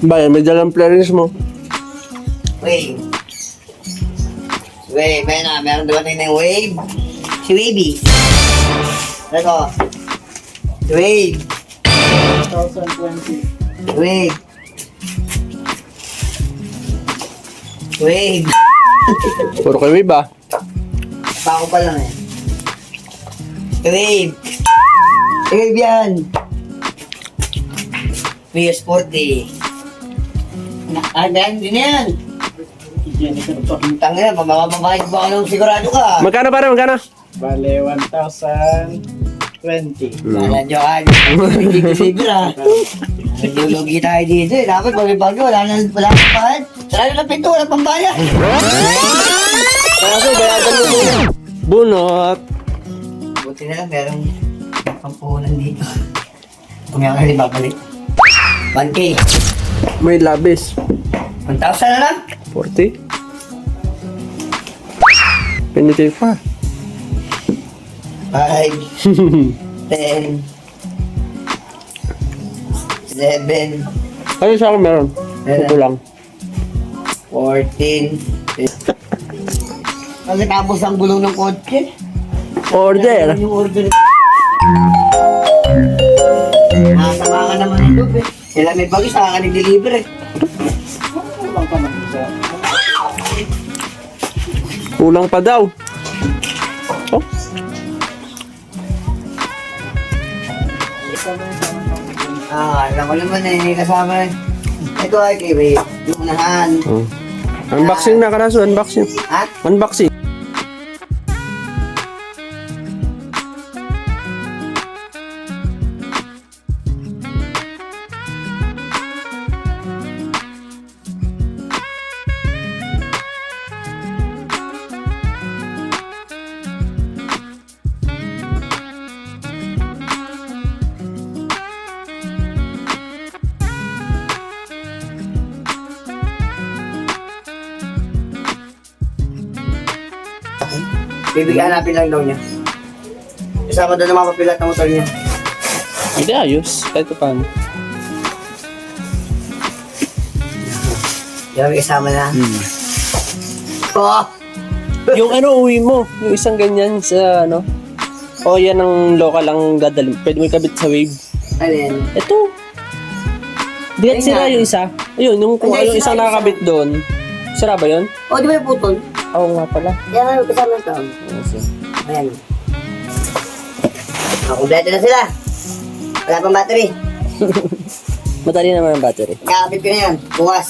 Bayan, may dalang players mo. Wave. Wave, ayun na. Meron dumating ng wave. Si Wavy. Ito. Si Wave. 2020. Wave. Wave. Puro kayo ba? Bako pa lang eh. Wave. Wave yan. Mia Sporty. Dan, din yan. Tangina, mabababahid ba ka nung sigurado ka? Magkano pare, magkano? Bale, 1,020. Wala dyan. Hindi ko figure ha. Naglulugi tayo dito eh. Dapat magbago. Wala na pa. Sarado na pinto. Wala pang bayan. Kasi bayagan mo muna. Bunot. Buti na lang merong pampuhunan dito. Kung yan kasi babalik. 1K. May labis. 1,000 na lang. 40. Pinitay pa. 5, 10, 11, Ano sa akin meron? Ito lang. 14. Pagkatapos ang gulong ng kotse. Order. Yung order. Nakasama ka naman ito eh. Sila may bagay sa akin i-deliver eh. Kulang ka na sa... Kulang pa daw. Oh. Alam ko naman eh, kasama eh. Ito ay kay Wave. Yung unahan. Oh. Unboxing na karaso, unboxing. Ha? Unboxing. Bibigyan hanapin lang daw niya. Kasama doon ang mga papilat ng motor niya. Hindi ayos. Kahit paano. Yan may kasama na. Oh! Yung ano uwi mo, yung isang ganyan sa ano. O yan ang local lang dadalhin. Pwede mo ikabit sa wave. Alin? Ito. Diyan Ayun sira nga. yung isa. Ayun, yung kung Hindi, ano yung isang sira yung nakakabit doon. Sira ba yun? Oh, di ba yung putol? Oo nga pala. Yan nga yung kasama ito. Yes, Ayan. Kompleto na sila. Wala pang battery. Madali naman ang battery. Kakabit ko na yan. Bukas.